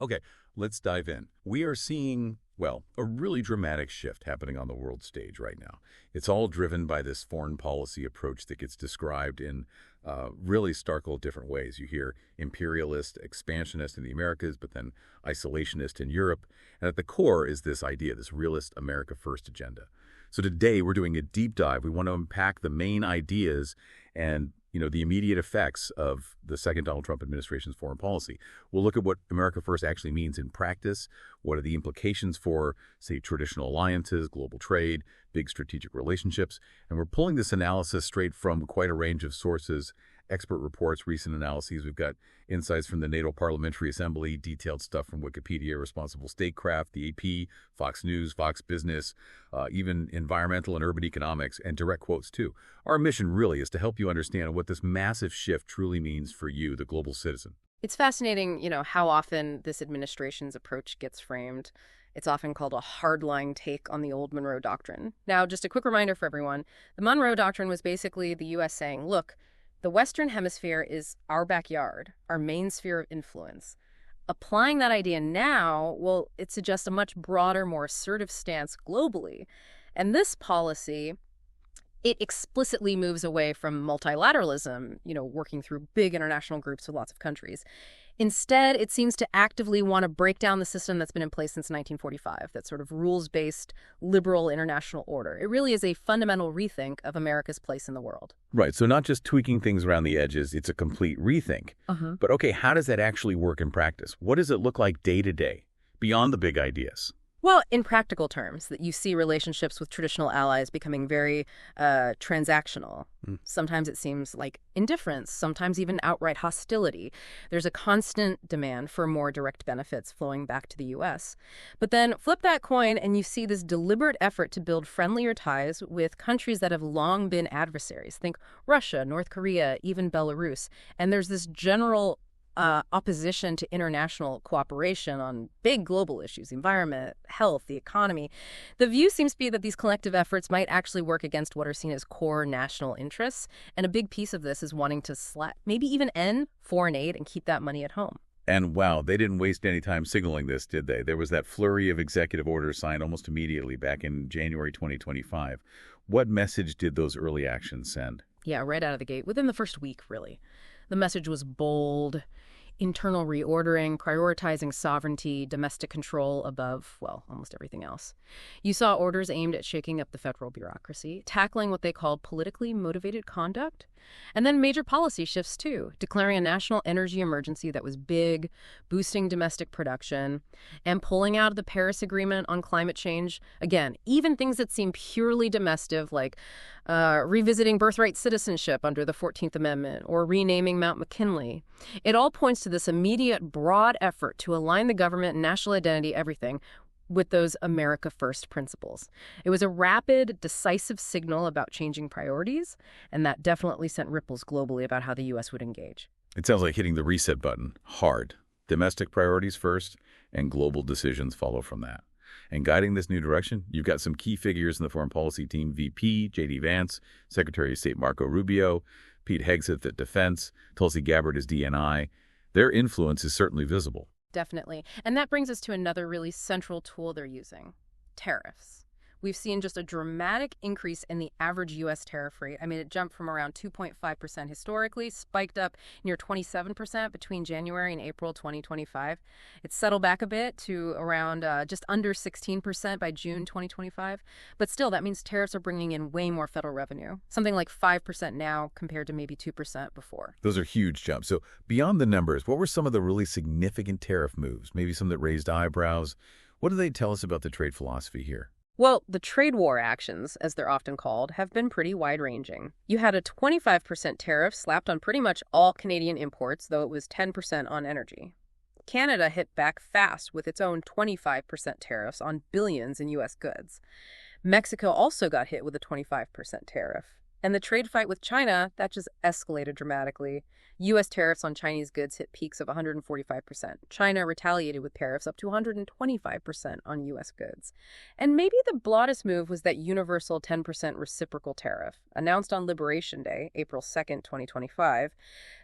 Okay, let's dive in. We are seeing, well, a really dramatic shift happening on the world stage right now. It's all driven by this foreign policy approach that gets described in really starkly different ways. You hear imperialist, expansionist in the Americas, but then isolationist in Europe. And at the core is this idea, this realist America First agenda. So today we're doing a deep dive. We want to unpack the main ideas and the immediate effects of the second Donald Trump administration's foreign policy. We'll look at what America First actually means in practice. What are the implications for, say, traditional alliances, global trade, big strategic relationships? And we're pulling this analysis straight from quite a range of sources, expert reports, recent analyses. We've got insights from the NATO Parliamentary Assembly, detailed stuff from Wikipedia, Responsible Statecraft, the AP, Fox News, Fox Business, even environmental and urban economics, and direct quotes too. Our mission really is to help you understand what this massive shift truly means for you, the global citizen. It's fascinating, how often this administration's approach gets framed. It's often called a hardline take on the old Monroe Doctrine. Now, just a quick reminder for everyone, the Monroe Doctrine was basically the U.S. saying, look, the Western Hemisphere is our backyard, our main sphere of influence. Applying that idea now, well, it suggests a much broader, more assertive stance globally. And this policy, it explicitly moves away from multilateralism, working through big international groups with lots of countries. Instead, it seems to actively want to break down the system that's been in place since 1945, that sort of rules-based liberal international order. It really is a fundamental rethink of America's place in the world. Right, so not just tweaking things around the edges, it's a complete rethink. But okay, how does that actually work in practice? What does it look like day to day, beyond the big ideas? Well, in practical terms, that you see relationships with traditional allies becoming very transactional. Sometimes it seems like indifference, sometimes even outright hostility. There's a constant demand for more direct benefits flowing back to the U.S. But then flip that coin and you see this deliberate effort to build friendlier ties with countries that have long been adversaries. Think Russia, North Korea, even Belarus. And there's this general opposition to international cooperation on big global issues, the environment, health, the economy. The view seems to be that these collective efforts might actually work against what are seen as core national interests. And a big piece of this is wanting to maybe even end foreign aid and keep that money at home. And wow, they didn't waste any time signaling this, did they? There was that flurry of executive orders signed almost immediately back in January 2025. What message did those early actions send? Yeah, right out of the gate, within the first week, really. The message was bold, internal reordering, prioritizing sovereignty, domestic control above, well, almost everything else. You saw orders aimed at shaking up the federal bureaucracy, tackling what they called politically motivated conduct, and then major policy shifts too, declaring a national energy emergency that was big, boosting domestic production, and pulling out of the Paris Agreement on climate change. Again, even things that seem purely domestic, like revisiting birthright citizenship under the 14th Amendment or renaming Mount McKinley. It all points to this immediate, broad effort to align the government, national identity, everything, with those America First principles. It was a rapid, decisive signal about changing priorities, and that definitely sent ripples globally about how the U.S. would engage. It sounds like hitting the reset button hard. Domestic priorities first, and global decisions follow from that. And guiding this new direction, you've got some key figures in the foreign policy team: VP J.D. Vance, Secretary of State Marco Rubio, Pete Hegseth at Defense, Tulsi Gabbard as DNI. Their influence is certainly visible. Definitely. And that brings us to another really central tool they're using: tariffs. We've seen just a dramatic increase in the average U.S. tariff rate. I mean, it jumped from around 2.5% historically, spiked up near 27% between January and April 2025. It's settled back a bit to around just under 16% by June 2025. But still, that means tariffs are bringing in way more federal revenue, something like 5% now compared to maybe 2% before. Those are huge jumps. So beyond the numbers, what were some of the really significant tariff moves? Maybe some that raised eyebrows? What do they tell us about the trade philosophy here? Well, the trade war actions, as they're often called, have been pretty wide-ranging. You had a 25% tariff slapped on pretty much all Canadian imports, though it was 10% on energy. Canada hit back fast with its own 25% tariffs on billions in U.S. goods. Mexico also got hit with a 25% tariff. And the trade fight with China, that just escalated dramatically. U.S. tariffs on Chinese goods hit peaks of 145%. China retaliated with tariffs up to 125% on U.S. goods. And maybe the broadest move was that universal 10% reciprocal tariff, announced on Liberation Day, April 2nd, 2025.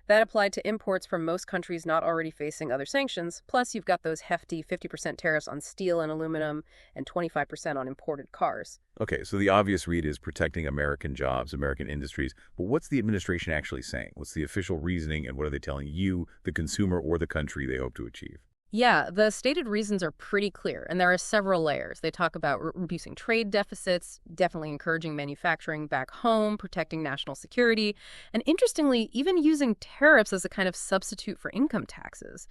That applied to imports from most countries not already facing other sanctions. Plus, you've got those hefty 50% tariffs on steel and aluminum and 25% on imported cars. Okay, so the obvious read is protecting American jobs, American industries. But what's the administration actually saying? What's the official reasoning, and what are they telling you, the consumer or the country, they hope to achieve? Yeah, the stated reasons are pretty clear, and there are several layers. They talk about reducing trade deficits, definitely encouraging manufacturing back home, protecting national security, and interestingly, even using tariffs as a kind of substitute for income taxes.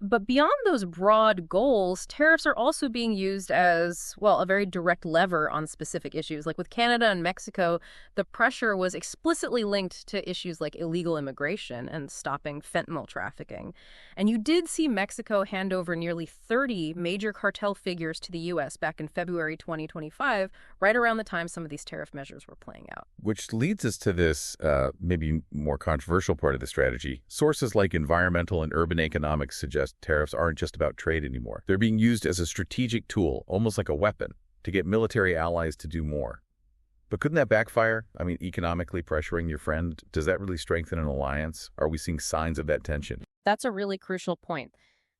But beyond those broad goals, tariffs are also being used as, well, a very direct lever on specific issues. Like with Canada and Mexico, the pressure was explicitly linked to issues like illegal immigration and stopping fentanyl trafficking. And you did see Mexico hand over nearly 30 major cartel figures to the U.S. back in February 2025, right around the time some of these tariff measures were playing out. Which leads us to this maybe more controversial part of the strategy. Sources like environmental and urban economics suggest tariffs aren't just about trade anymore. They're being used as a strategic tool, almost like a weapon, to get military allies to do more. But couldn't that backfire? I mean, economically pressuring your friend, does that really strengthen an alliance? Are we seeing signs of that tension? That's a really crucial point.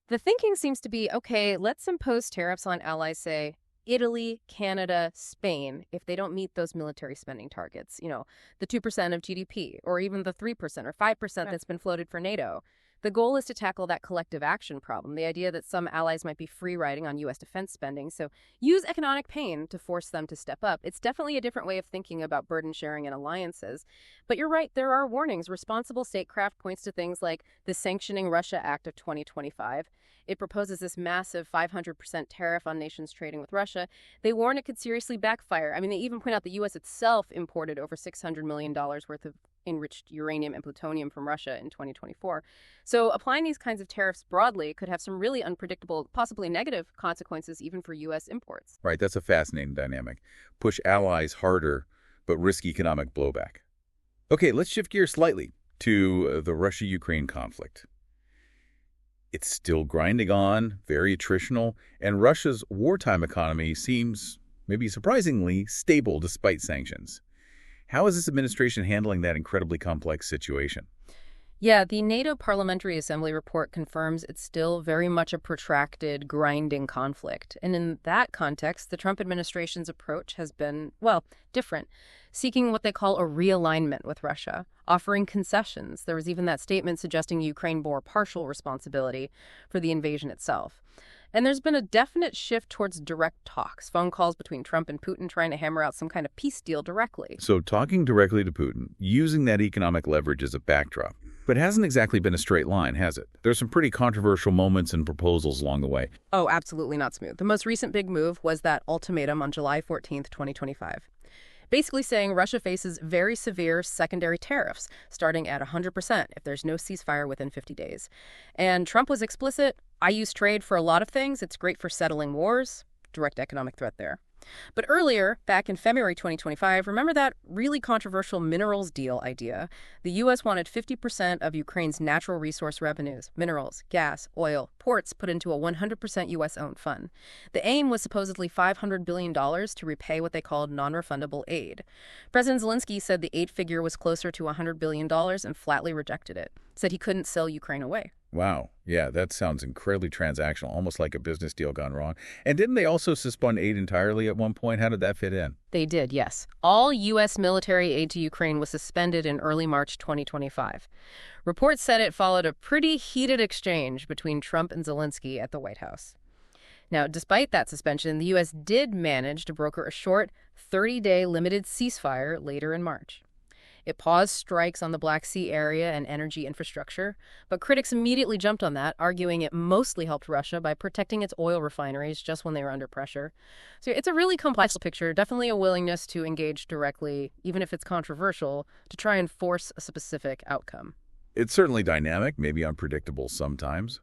The thinking seems to be, okay, let's impose tariffs on allies, say, Italy, Canada, Spain, if they don't meet those military spending targets, the 2% of GDP, or even the 3% or 5% that's been floated for NATO. The goal is to tackle that collective action problem, the idea that some allies might be free riding on U.S. defense spending, so use economic pain to force them to step up. It's definitely a different way of thinking about burden sharing and alliances. But you're right, there are warnings. Responsible statecraft points to things like the Sanctioning Russia Act of 2025. It proposes this massive 500% tariff on nations trading with Russia. They warn it could seriously backfire. I mean, they even point out the U.S. itself imported over $600 million worth of enriched uranium and plutonium from Russia in 2024. So applying these kinds of tariffs broadly could have some really unpredictable, possibly negative consequences even for U.S. imports. Right, that's a fascinating dynamic. Push allies harder, but risk economic blowback. Okay, let's shift gears slightly to the Russia-Ukraine conflict. It's still grinding on, very attritional, and Russia's wartime economy seems, maybe surprisingly, stable despite sanctions. How is this administration handling that incredibly complex situation? Yeah, the NATO Parliamentary Assembly report confirms it's still very much a protracted, grinding conflict. And in that context, the Trump administration's approach has been, well, different, seeking what they call a realignment with Russia, offering concessions. There was even that statement suggesting Ukraine bore partial responsibility for the invasion itself. And there's been a definite shift towards direct talks, phone calls between Trump and Putin trying to hammer out some kind of peace deal directly. So talking directly to Putin, using that economic leverage as a backdrop. But it hasn't exactly been a straight line, has it? There's some pretty controversial moments and proposals along the way. Oh, absolutely not smooth. The most recent big move was that ultimatum on July 14th, 2025. Basically saying Russia faces very severe secondary tariffs, starting at 100% if there's no ceasefire within 50 days. And Trump was explicit, I use trade for a lot of things. It's great for settling wars. Direct economic threat there. But earlier, back in February 2025, remember that really controversial minerals deal idea? The U.S. wanted 50% of Ukraine's natural resource revenues, minerals, gas, oil, ports put into a 100% U.S.-owned fund. The aim was supposedly $500 billion to repay what they called non-refundable aid. President Zelensky said the aid figure was closer to $100 billion and flatly rejected it, said he couldn't sell Ukraine away. Wow. Yeah, that sounds incredibly transactional, almost like a business deal gone wrong. And didn't they also suspend aid entirely at one point? How did that fit in? They did, yes. All U.S. military aid to Ukraine was suspended in early March 2025. Reports said it followed a pretty heated exchange between Trump and Zelensky at the White House. Now, despite that suspension, the U.S. did manage to broker a short 30-day limited ceasefire later in March. It paused strikes on the Black Sea area and energy infrastructure, but critics immediately jumped on that, arguing it mostly helped Russia by protecting its oil refineries just when they were under pressure. So it's a really complex picture, definitely a willingness to engage directly, even if it's controversial, to try and force a specific outcome. It's certainly dynamic, maybe unpredictable sometimes.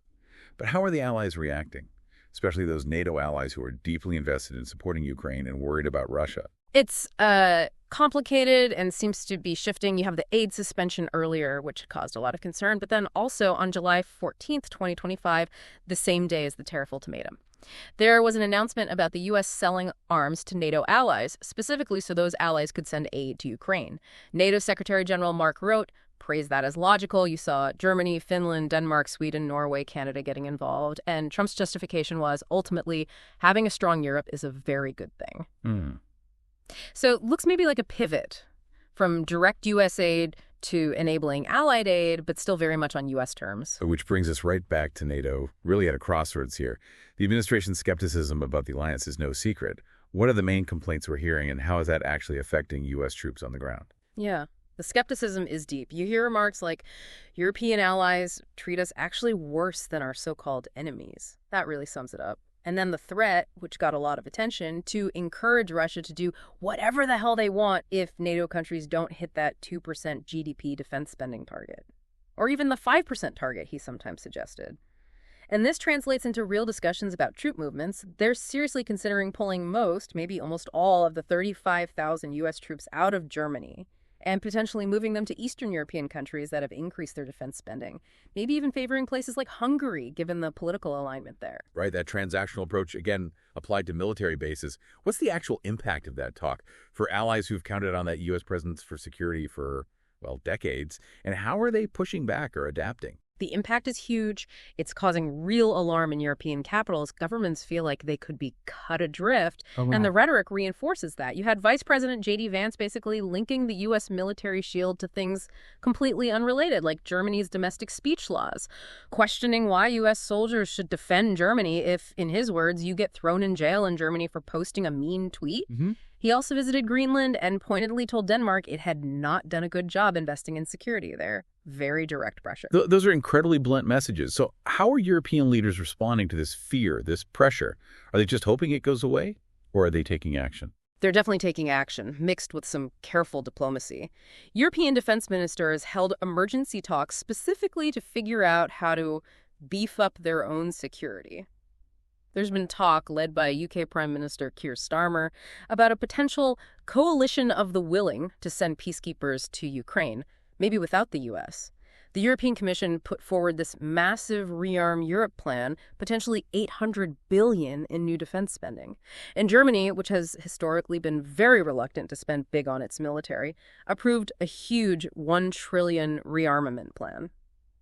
But how are the allies reacting? Especially those NATO allies who are deeply invested in supporting Ukraine and worried about Russia. It's complicated and seems to be shifting. You have the aid suspension earlier, which caused a lot of concern, but then also on July 14th, 2025, the same day as the tariff ultimatum. There was an announcement about the U.S. selling arms to NATO allies, specifically so those allies could send aid to Ukraine. NATO Secretary General Mark Rutte praised that as logical. You saw Germany, Finland, Denmark, Sweden, Norway, Canada getting involved. And Trump's justification was, ultimately, having a strong Europe is a very good thing. Mm. So it looks maybe like a pivot from direct U.S. aid to enabling allied aid, but still very much on U.S. terms. Which brings us right back to NATO, really at a crossroads here. The administration's skepticism about the alliance is no secret. What are the main complaints we're hearing, and how is that actually affecting U.S. troops on the ground? Yeah, the skepticism is deep. You hear remarks like, European allies treat us actually worse than our so-called enemies. That really sums it up. And then the threat, which got a lot of attention, to encourage Russia to do whatever the hell they want if NATO countries don't hit that 2% GDP defense spending target. Or even the 5% target he sometimes suggested. And this translates into real discussions about troop movements. They're seriously considering pulling most, maybe almost all, of the 35,000 U.S. troops out of Germany and potentially moving them to Eastern European countries that have increased their defense spending. Maybe even favoring places like Hungary, given the political alignment there. Right, that transactional approach, again, applied to military bases. What's the actual impact of that talk for allies who've counted on that U.S. presence for security for, well, decades? And how are they pushing back or adapting? The impact is huge. It's causing real alarm in European capitals. Governments feel like they could be cut adrift, and the rhetoric reinforces that. You had Vice President J.D. Vance basically linking the U.S. military shield to things completely unrelated, like Germany's domestic speech laws, questioning why U.S. soldiers should defend Germany if, in his words, you get thrown in jail in Germany for posting a mean tweet. He also visited Greenland and pointedly told Denmark it had not done a good job investing in security there. Very direct pressure. Those are incredibly blunt messages. So how are European leaders responding to this fear, this pressure? Are they just hoping it goes away, or are they taking action? They're definitely taking action, mixed with some careful diplomacy. European defense ministers held emergency talks specifically to figure out how to beef up their own security. There's been talk, led by UK Prime Minister Keir Starmer, about a potential coalition of the willing to send peacekeepers to Ukraine, maybe without the U.S. The European Commission put forward this massive Rearm Europe plan, potentially $800 billion in new defense spending. And Germany, which has historically been very reluctant to spend big on its military, approved a huge $1 trillion rearmament plan.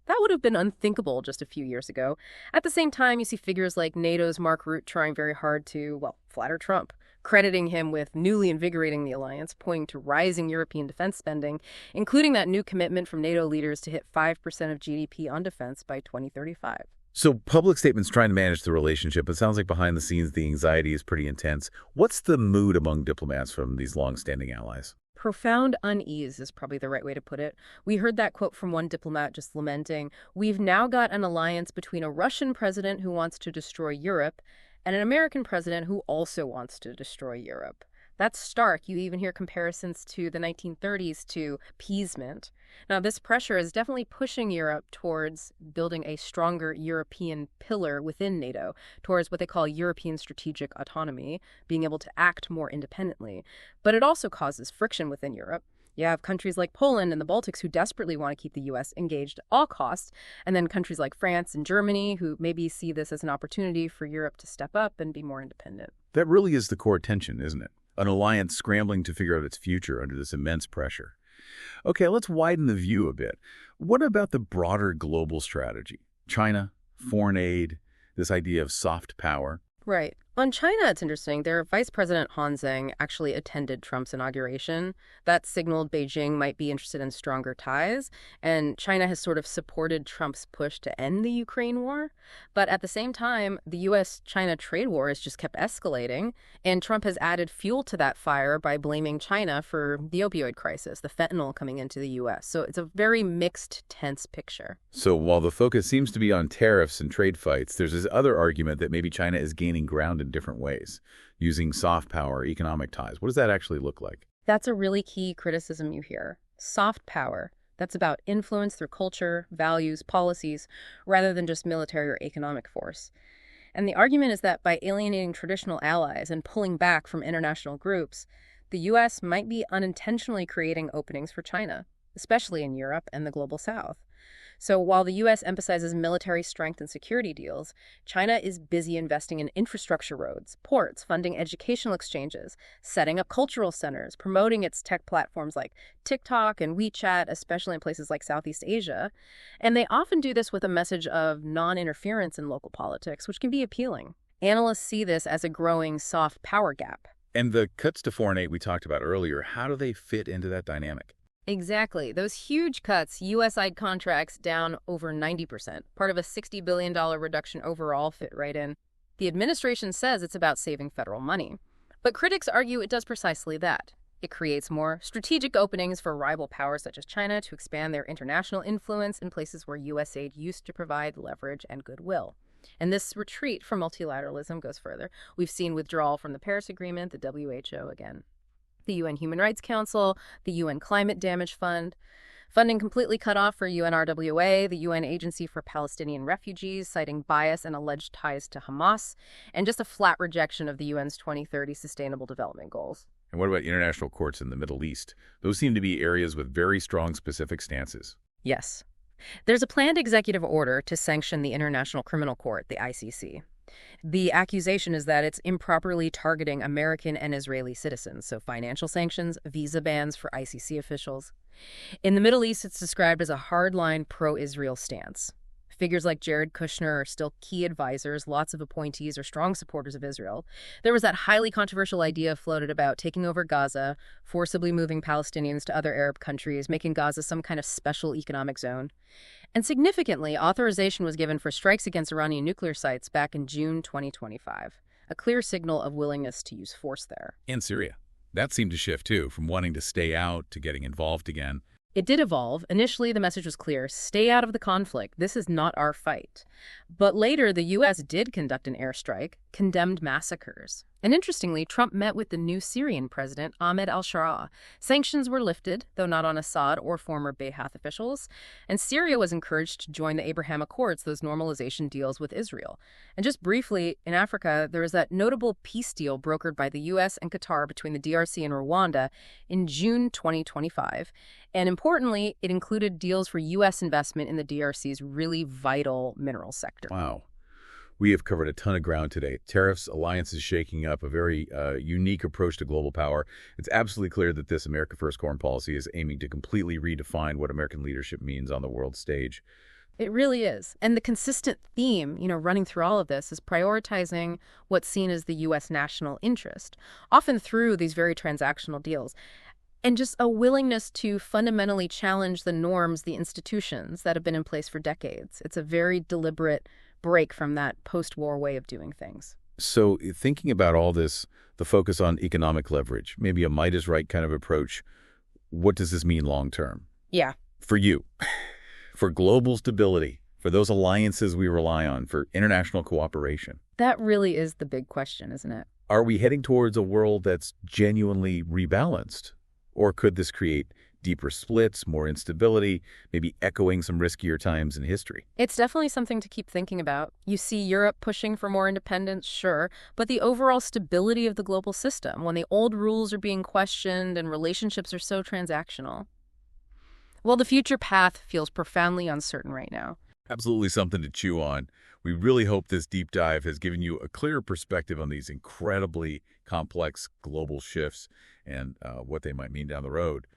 That would have been unthinkable just a few years ago. At the same time, you see figures like NATO's Mark Rutte trying very hard to, well, flatter Trump, crediting him with newly invigorating the alliance, pointing to rising European defense spending, including that new commitment from NATO leaders to hit 5% of GDP on defense by 2035. So public statements trying to manage the relationship. It sounds like behind the scenes, the anxiety is pretty intense. What's the mood among diplomats from these long-standing allies? Profound unease is probably the right way to put it. We heard that quote from one diplomat just lamenting, "We've now got an alliance between a Russian president who wants to destroy Europe and an American president who also wants to destroy Europe." That's stark. You even hear comparisons to the 1930s to appeasement. Now, this pressure is definitely pushing Europe towards building a stronger European pillar within NATO, towards what they call European strategic autonomy, being able to act more independently. But it also causes friction within Europe. You have countries like Poland and the Baltics who desperately want to keep the U.S. engaged at all costs, and then countries like France and Germany who maybe see this as an opportunity for Europe to step up and be more independent. That really is the core tension, isn't it? An alliance scrambling to figure out its future under this immense pressure. Okay, let's widen the view a bit. What about the broader global strategy? China, foreign aid, this idea of soft power? Right. On China, it's interesting. Their Vice President Han Zheng actually attended Trump's inauguration. That signaled Beijing might be interested in stronger ties, and China has sort of supported Trump's push to end the Ukraine war. But at the same time, the U.S.-China trade war has just kept escalating, and Trump has added fuel to that fire by blaming China for the opioid crisis, the fentanyl coming into the U.S. So it's a very mixed, tense picture. So while the focus seems to be on tariffs and trade fights, there's this other argument that maybe China is gaining ground in different ways, using soft power, economic ties. What does that actually look like? That's a really key criticism you hear. Soft power. That's about influence through culture, values, policies, rather than just military or economic force. And the argument is that by alienating traditional allies and pulling back from international groups, the U.S. might be unintentionally creating openings for China, especially in Europe and the global South. So while the U.S. emphasizes military strength and security deals, China is busy investing in infrastructure roads, ports, funding educational exchanges, setting up cultural centers, promoting its tech platforms like TikTok and WeChat, especially in places like Southeast Asia. And they often do this with a message of non-interference in local politics, which can be appealing. Analysts see this as a growing soft power gap. And the cuts to foreign aid we talked about earlier, how do they fit into that dynamic? Exactly. Those huge cuts, U.S.-eyed contracts down over 90%, part of a $60 billion reduction overall, fit right in. The administration says it's about saving federal money. But critics argue it does precisely that. It creates more strategic openings for rival powers such as China to expand their international influence in places where U.S. aid used to provide leverage and goodwill. And this retreat from multilateralism goes further. We've seen withdrawal from the Paris Agreement, the WHO again, the UN Human Rights Council, the UN Climate Damage Fund, funding completely cut off for UNRWA, the UN Agency for Palestinian Refugees, citing bias and alleged ties to Hamas, and just a flat rejection of the UN's 2030 Sustainable Development Goals. And what about international courts in the Middle East? Those seem to be areas with very strong specific stances. Yes. There's a planned executive order to sanction the International Criminal Court, the ICC. The accusation is that it's improperly targeting American and Israeli citizens, so financial sanctions, visa bans for ICC officials. In the Middle East, it's described as a hardline pro-Israel stance. Figures like Jared Kushner are still key advisors. Lots of appointees are strong supporters of Israel. There was that highly controversial idea floated about taking over Gaza, forcibly moving Palestinians to other Arab countries, making Gaza some kind of special economic zone. And significantly, authorization was given for strikes against Iranian nuclear sites back in June 2025, a clear signal of willingness to use force there. And Syria. That seemed to shift, too, from wanting to stay out to getting involved again. It did evolve. Initially, the message was clear: stay out of the conflict. This is not our fight. But later, the U.S. did conduct an airstrike, condemned massacres. And interestingly, Trump met with the new Syrian president, Ahmed al-Sharaa. Sanctions were lifted, though not on Assad or former Ba'ath officials. And Syria was encouraged to join the Abraham Accords, those normalization deals with Israel. And just briefly, in Africa, there was that notable peace deal brokered by the U.S. and Qatar between the DRC and Rwanda in June 2025. And importantly, it included deals for U.S. investment in the DRC's really vital mineral sector. Wow. We have covered a ton of ground today. Tariffs, alliances shaking up, a very unique approach to global power. It's absolutely clear that this America First foreign policy is aiming to completely redefine what American leadership means on the world stage. It really is. And the consistent theme, running through all of this is prioritizing what's seen as the U.S. national interest, often through these very transactional deals. And just a willingness to fundamentally challenge the norms, the institutions that have been in place for decades. It's a very deliberate break from that post-war way of doing things. So thinking about all this, the focus on economic leverage, maybe a might is right kind of approach, what does this mean long term? Yeah. For you, for global stability, for those alliances we rely on, for international cooperation. That really is the big question, isn't it? Are we heading towards a world that's genuinely rebalanced? Or could this create deeper splits, more instability, maybe echoing some riskier times in history? It's definitely something to keep thinking about. You see Europe pushing for more independence, sure, but the overall stability of the global system, when the old rules are being questioned and relationships are so transactional. Well, the future path feels profoundly uncertain right now. Absolutely something to chew on. We really hope this deep dive has given you a clearer perspective on these incredibly complex global shifts and what they might mean down the road.